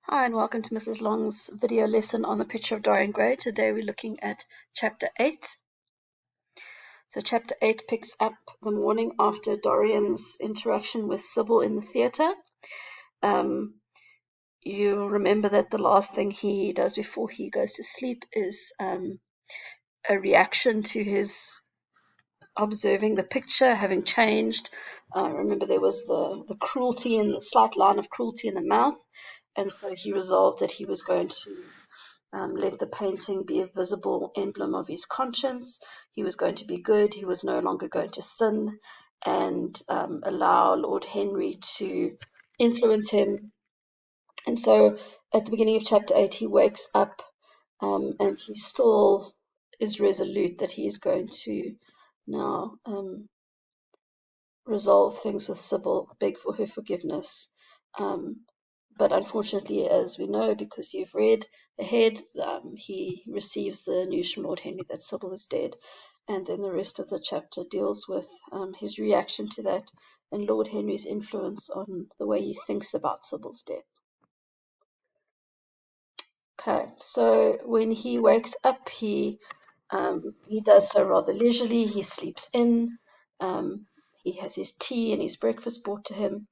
Hi, and welcome to Mrs. Long's video lesson on the Picture of Dorian Gray. Today we're looking at chapter 8. So chapter 8 picks up the morning after Dorian's interaction with Sibyl in the theatre. You remember that the last thing he does before he goes to sleep is a reaction to his observing the picture having changed. Remember there was the cruelty and the slight line of cruelty in the mouth, and so he resolved that he was going to let the painting be a visible emblem of his conscience. He was going to be good. He was no longer going to sin and allow Lord Henry to influence him. And so at the beginning of chapter 8, he wakes up and he still is resolute that he is going to now resolve things with Sibyl, beg for her forgiveness. But unfortunately, as we know, because you've read ahead, he receives the news from Lord Henry that Sibyl is dead. And then the rest of the chapter deals with his reaction to that and Lord Henry's influence on the way he thinks about Sibyl's death. Okay, so when he wakes up, he does so rather leisurely. He sleeps in. He has his tea and his breakfast brought to him.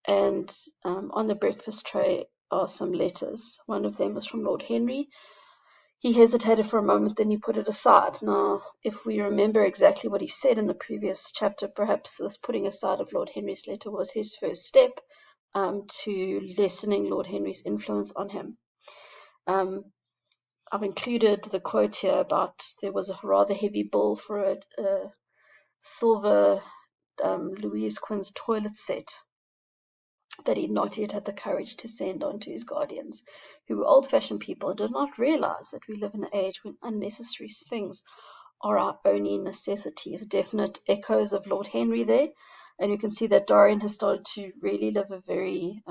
And on the breakfast tray are some letters. One of them was from Lord Henry. He hesitated for a moment, then he put it aside. Now, if we remember exactly what he said in the previous chapter, perhaps this putting aside of Lord Henry's letter was his first step to lessening Lord Henry's influence on him. I've included the quote here about there was a rather heavy bill for a silver Louise Quinn's toilet set that he'd not yet had the courage to send on to his guardians, who were old-fashioned people and did not realize that we live in an age when unnecessary things are our only necessities. Definite echoes of Lord Henry there, and you can see that Dorian has started to really live a very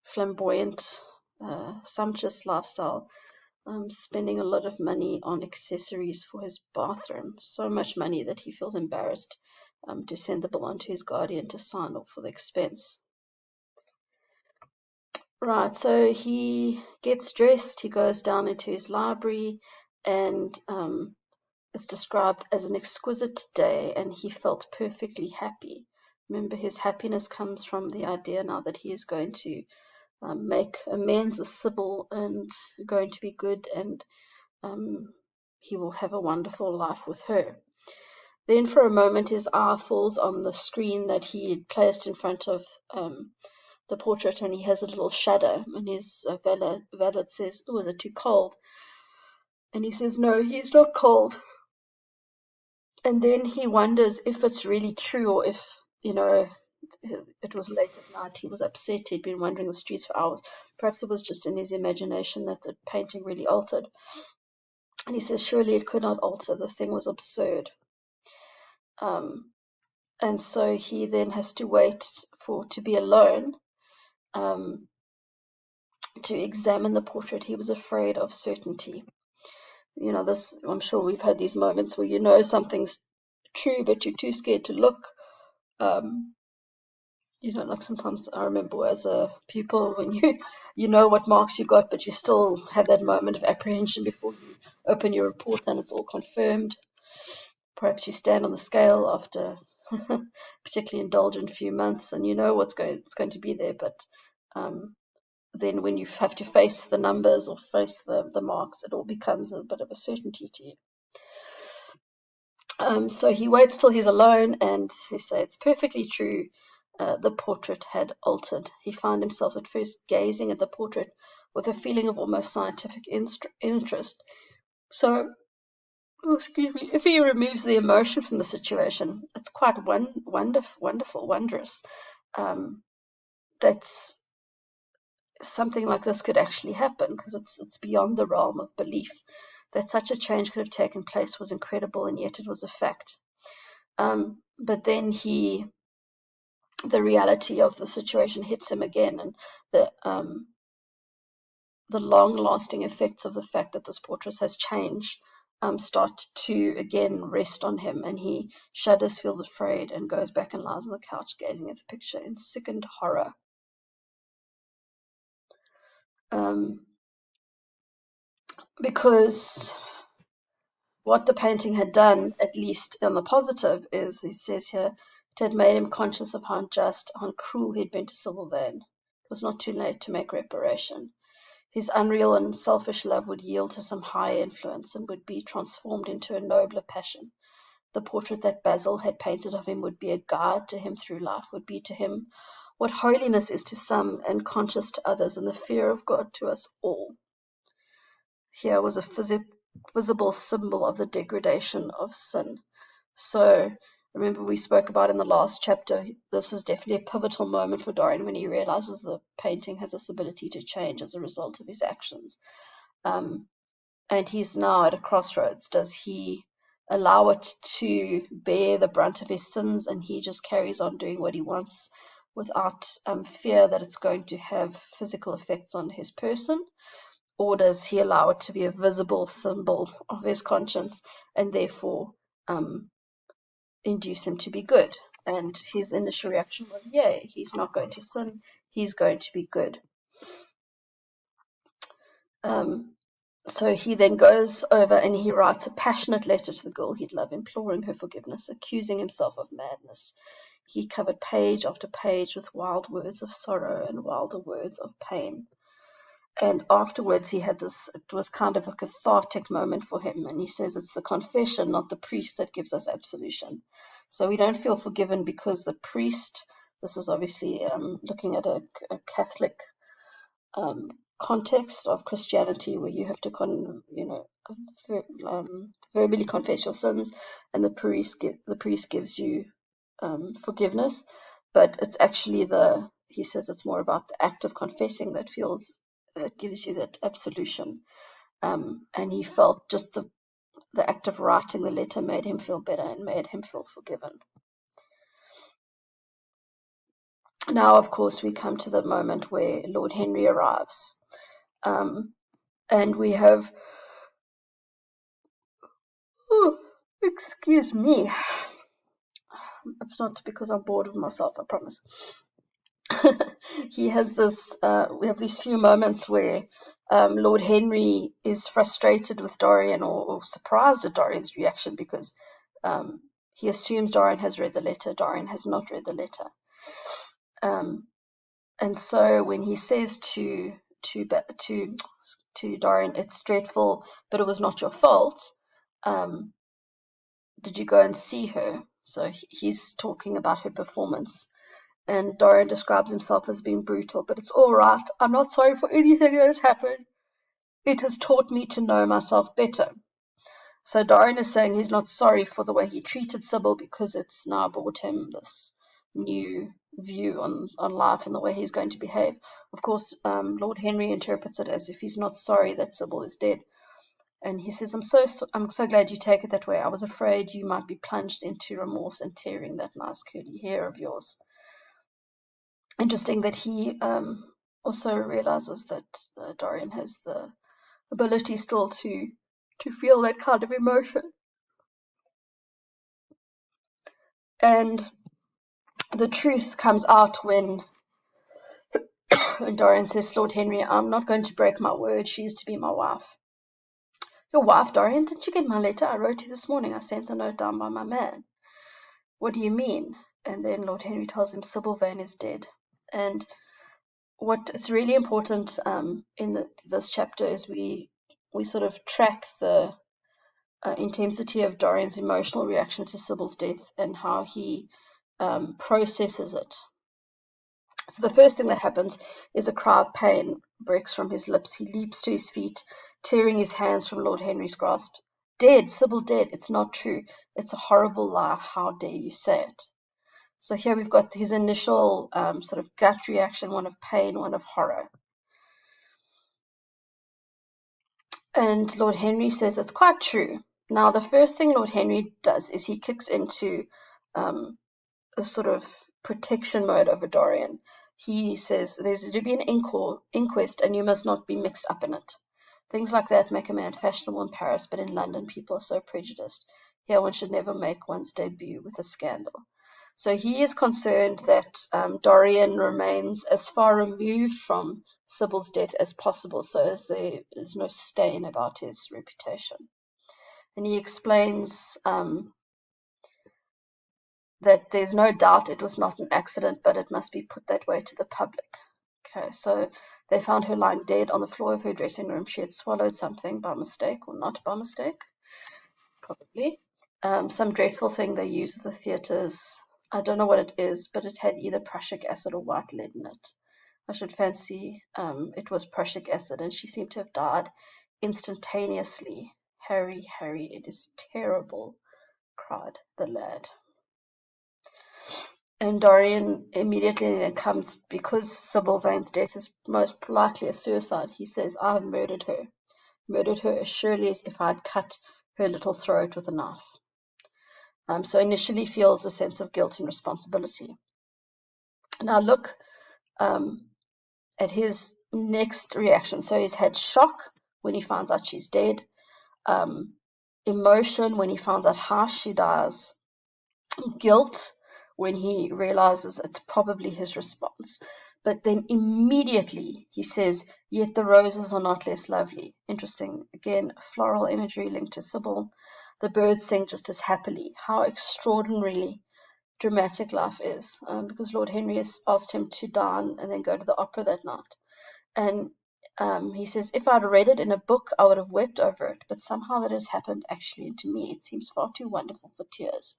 flamboyant, sumptuous lifestyle, spending a lot of money on accessories for his bathroom, so much money that he feels embarrassed to send the bill on to his guardian to sign off for the expense. Right, so he gets dressed, he goes down into his library, and it's described as an exquisite day, and he felt perfectly happy. Remember, his happiness comes from the idea now that he is going to make amends with Sibyl and going to be good, and he will have a wonderful life with her. Then for a moment his eye falls on the screen that he had placed in front of the portrait, and he has a little shudder, and his valet says, "Oh, is it too cold?" And he says, "No, he's not cold." And then he wonders if it's really true, or if, it was late at night, he was upset, he'd been wandering the streets for hours. Perhaps it was just in his imagination that the painting really altered. And he says, surely it could not alter, the thing was absurd. And so he then has to wait to be alone to examine the portrait. He was afraid of certainty. This, I'm sure we've had these moments where you know something's true, but you're too scared to look. Like sometimes I remember as a pupil when you know what marks you got, but you still have that moment of apprehension before you open your report and it's all confirmed. Perhaps you stand on the scale after particularly indulgent few months, and you know it's going to be there, but then when you have to face the numbers or face the marks, it all becomes a bit of a certainty to you. So he waits till he's alone, and he says it's perfectly true. The portrait had altered. He found himself at first gazing at the portrait with a feeling of almost scientific interest. So, if he removes the emotion from the situation, it's quite wonderful, wondrous. That's something like this could actually happen, because it's beyond the realm of belief. That such a change could have taken place was incredible, and yet it was a fact. But then the reality of the situation hits him again, and the long-lasting effects of the fact that this portrait has changed start to again rest on him, and he shudders, feels afraid, and goes back and lies on the couch gazing at the picture in sickened horror. because what the painting had done, at least on the positive, is, he says here, it had made him conscious of how unjust, how cruel he'd been to Sibyl Vane. It was not too late to make reparation. His unreal and selfish love would yield to some higher influence and would be transformed into a nobler passion. The portrait that Basil had painted of him would be a guide to him through life, would be to him what holiness is to some and conscience to others, and the fear of God to us all. Here was a visible symbol of the degradation of sin. So remember, we spoke about in the last chapter, this is definitely a pivotal moment for Dorian when he realizes the painting has this ability to change as a result of his actions. And he's now at a crossroads. Does he allow it to bear the brunt of his sins, and he just carries on doing what he wants without fear that it's going to have physical effects on his person? Or does he allow it to be a visible symbol of his conscience and therefore induce him to be good? And his initial reaction was, yay, he's not going to sin, he's going to be good. So he then goes over and he writes a passionate letter to the girl he'd love, imploring her forgiveness, accusing himself of madness. He covered page after page with wild words of sorrow and wilder words of pain. And afterwards he had this, it was kind of a cathartic moment for him. And he says it's the confession, not the priest, that gives us absolution. So we don't feel forgiven because the priest, this is obviously looking at a Catholic context of Christianity, where you have to verbally confess your sins, and the priest gives you forgiveness. But it's actually he says it's more about the act of confessing that gives you that absolution. And he felt just the act of writing the letter made him feel better and made him feel forgiven. Now, of course, we come to the moment where Lord Henry arrives. And we have, excuse me, it's not because I'm bored of myself, I promise. He has we have these few moments where Lord Henry is frustrated with Dorian, or surprised at Dorian's reaction, because he assumes Dorian has read the letter. Dorian has not read the letter. And so when he says to Dorian, it's dreadful, but it was not your fault, did you go and see her? So he's talking about her performance. And Dorian describes himself as being brutal, but it's all right. I'm not sorry for anything that has happened. It has taught me to know myself better. So Dorian is saying he's not sorry for the way he treated Sibyl, because it's now brought him this new view on life and the way he's going to behave. Of course, Lord Henry interprets it as if he's not sorry that Sibyl is dead. And he says, I'm so glad you take it that way. I was afraid you might be plunged into remorse and tearing that nice curly hair of yours. Interesting that he also realizes that Dorian has the ability still to feel that kind of emotion. And the truth comes out when Dorian says, Lord Henry, I'm not going to break my word. She is to be my wife. Your wife, Dorian? Didn't you get my letter? I wrote you this morning. I sent the note down by my man. What do you mean? And then Lord Henry tells him Sibyl Vane is dead. And it's really important in this chapter is we sort of track the intensity of Dorian's emotional reaction to Sibyl's death and how he processes it. So the first thing that happens is a cry of pain breaks from his lips. He leaps to his feet, tearing his hands from Lord Henry's grasp. Dead, Sibyl dead. It's not true. It's a horrible lie. How dare you say it? So here we've got his initial sort of gut reaction, one of pain, one of horror. And Lord Henry says it's quite true. Now, the first thing Lord Henry does is he kicks into a sort of protection mode over Dorian. He says there's to be an inquest and you must not be mixed up in it. Things like that make a man fashionable in Paris, but in London people are so prejudiced. Here one should never make one's debut with a scandal. So he is concerned that Dorian remains as far removed from Sybyl's death as possible, so as there is no stain about his reputation. And he explains that there's no doubt it was not an accident, but it must be put that way to the public. Okay, so they found her lying dead on the floor of her dressing room. She had swallowed something by mistake, or not by mistake, probably. Some dreadful thing they use at the theatres. I don't know what it is, but it had either prussic acid or white lead in it. I should fancy it was prussic acid, and she seemed to have died instantaneously. Harry, Harry, it is terrible, cried the lad. And Dorian immediately then comes, because Sybil Vane's death is most likely a suicide, he says, I have murdered her as surely as if I had cut her little throat with a knife. So initially feels a sense of guilt and responsibility. Now look at his next reaction. So he's had shock when he finds out she's dead, emotion when he finds out how she dies, guilt when he realizes it's probably his response. But then immediately he says, yet the roses are not less lovely. Interesting. Again, floral imagery linked to Sibyl. The birds sing just as happily. How extraordinarily dramatic life is. Because Lord Henry has asked him to dine and then go to the opera that night. And he says, if I'd read it in a book, I would have wept over it. But somehow that has happened actually to me. It seems far too wonderful for tears.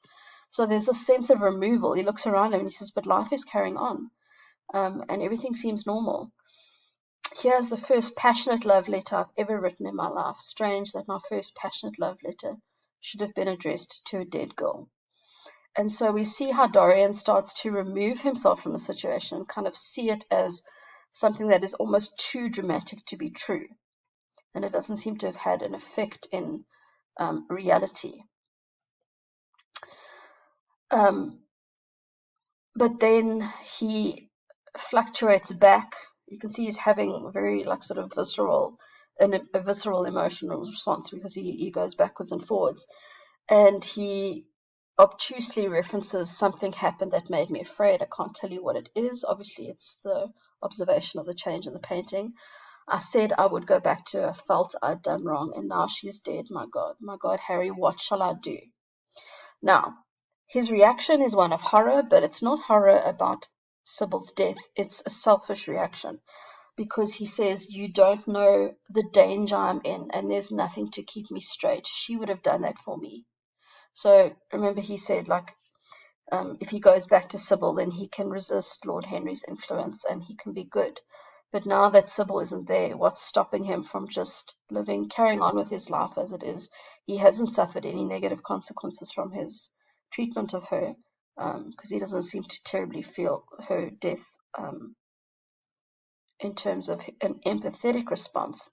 So there's a sense of removal. He looks around him and he says, but life is carrying on. And everything seems normal. Here's the first passionate love letter I've ever written in my life. Strange that my first passionate love letter should have been addressed to a dead girl. And so we see how Dorian starts to remove himself from the situation and kind of see it as something that is almost too dramatic to be true. And it doesn't seem to have had an effect in reality. But then he fluctuates back. You can see he's having very sort of a visceral emotional response, because he goes backwards and forwards. And he obtusely references something happened that made me afraid. I can't tell you what it is. Obviously, it's the observation of the change in the painting. I said I would go back to her, felt I'd done wrong, and now she's dead. My God, Harry, what shall I do? Now, his reaction is one of horror, but it's not horror about Sybyl's death. It's a selfish reaction, because he says, you don't know the danger I'm in, and there's nothing to keep me straight. She would have done that for me. So remember, he said, if he goes back to Sibyl, then he can resist Lord Henry's influence and he can be good. But now that Sibyl isn't there, what's stopping him from just carrying on with his life as it is? He hasn't suffered any negative consequences from his treatment of her, because he doesn't seem to terribly feel her death in terms of an empathetic response.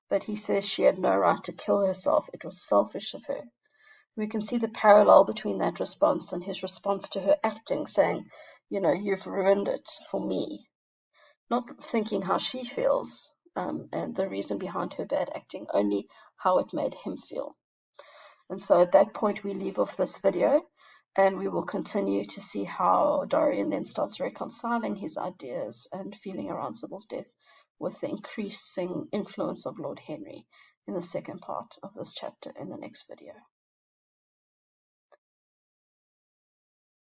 But he says she had no right to kill herself. It was selfish of her. We can see the parallel between that response and his response to her acting, saying, you've ruined it for me. Not thinking how she feels and the reason behind her bad acting, only how it made him feel. And so at that point, we leave off this video, and we will continue to see how Dorian then starts reconciling his ideas and feeling around Sybyl's death with the increasing influence of Lord Henry in the second part of this chapter in the next video.